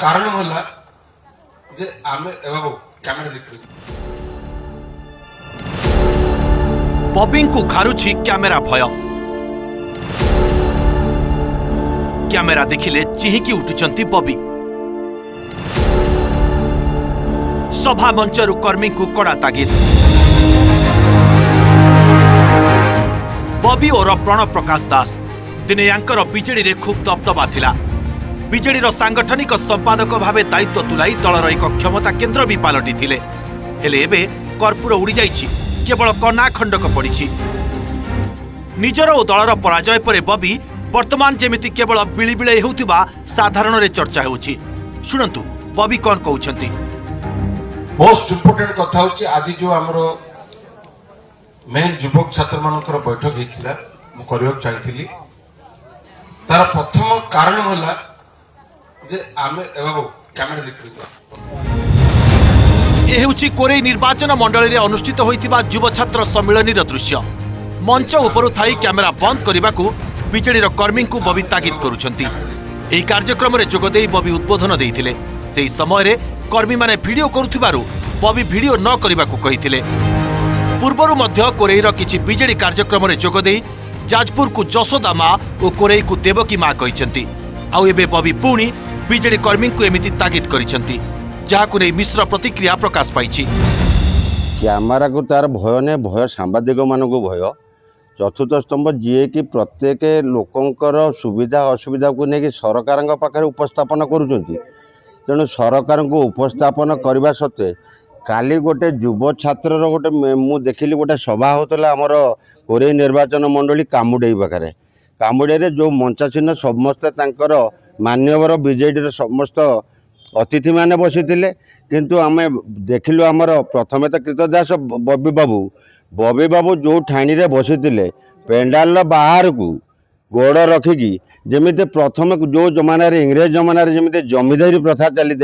कारण होला जे आमे बाबू कैमरा लिख बॉबी को खारुछि कैमेरा भय कैमेरा देखिले चिहिकी उठुचंती बॉबी सभा मंचरु कर्मी को कड़ा तागिद बॉबी और प्रणव प्रकाश दास दिने यांकर बीजेडी रे खूब दबदबा थिला बीजेडी सांगठनिक संपादक भावे दायित्व तुलाई दलर एक क्षमता केन्द्र भी पालटी थिले हेले एबे कर्पूर उड़ी जाइछि केवल कना खंडक पड़िछि निजर और दलर पराजय परे बॉबी वर्तमान जेमिति केवल बिलिबिळे हेउथिबा साधारण रे चर्चा हेउछि सुनंतु बॉबी कोन कहउछंती मोस्ट इंपोर्टेंट कथा होछि आज जो हमरो मेन युवक छात्र मानकर बैठक हेतिला मु करियो चाहिथिली तार प्रथम कारण होला जे आमे बाबू कैमरा लिख एहेउछि कोरेई निर्वाचन मंडली रे अनुष्ठित होइतिबा युव छात्र सम्मेलनीर दृश्य मंच उपरु थाई कैमेरा बंद करबाकू बीजेडी कर्मी को बॉबी तागिद करुछंती एही कार्यक्रम रे जोगदेई बॉबी उद्बोधन देइथिले सेही समय रे कर्मी माने वीडियो करुथिबारु बॉबी वीडियो न करबाकू कहिथिले पूर्वरु मध्य कोरेईर किछि बीजेडी कार्यक्रम रे जोगदेई जाजपुर को जशोदा माँ और कोरेई को देवकी माँ कहिसंती आउ एबे बॉबी पुणी बीजेडी कर्मी को एमिति तागिद करिसंती जाहाकु नै मिश्र प्रतिक्रिया प्रकाश पाइछि कैमेरा को तार भय ने भय सांबादिक मान को भय चतुर्थ स्तंभ जी कि प्रत्येक लोकंकर सुविधा असुविधा को लेकिन सरकार पाखे उपस्थापन करुँच तेणु सरकार को उपस्थापन करने सत्वे काली गोटे युव छात्र गोटे मु देखिली गोटे सभा होता आमर कोरेई निर्वाचन मंडली कामुडे पाखे कामुडे जो मंचासीन समस्ते तांकर मान्यवर बीजेडी समस्त अतिथि माने बसी किंतु आमे देखिलु आमर प्रथमे तो कृतदास बॉबी बाबू जो ठाणी रे बसी पेंडाल बाहर को गोड़ रखिकी जमी प्रथम जो जमाना इंग्रेज जमाना जमी जमीदारी प्रथा चली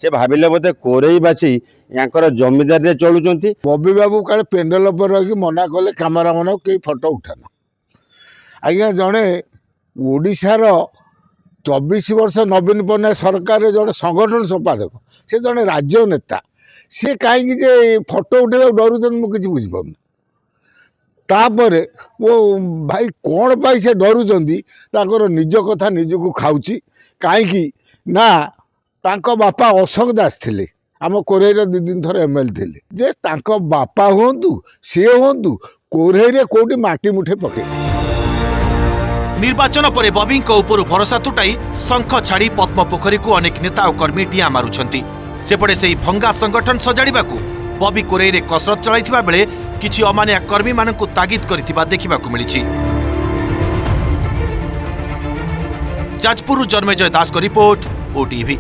से भाविले बोधे कोरेईवासी या जमीदारी चलुंट बॉबी बाबू काले पेंडल पर रही मना कले कैमेरा मान कई फोटो उठाना आज्ञा जड़े ओडिशार 24 वर्ष नवीन पट्टनायक सरकार जड़े संगठन संपादक से जड़े राज्य नेता सी कहीं फोटो उठे डरुन मुझे बुझीपार तापर वो भाई कौन पाई से डरुंर निज कथा निजक खाऊची कहीं ना तांको बापा अशोक दास थे आम कोरेईर 2 दिन थर एमएलए थे जे तांको बापा हूँ सी हूँ कोरेईरे कौटी माटी मुठे पके निर्वाचन पर बॉबी उपर भरोसा तुटाई शंख छाड़ी पद्म पोखरी को अनेक नेता और कर्मी डिया मारुछंती सेपटे से भंगा संगठन सजाड़िबाकू बॉबी कोरेईरे कसरत चलाइथिबा बेले किछि अमानिया कर्मी मानकू तागिद करिथिबा देखिबाकू मिलिछि जाजपुर जन्मेजय दास को रिपोर्ट ओटीवी।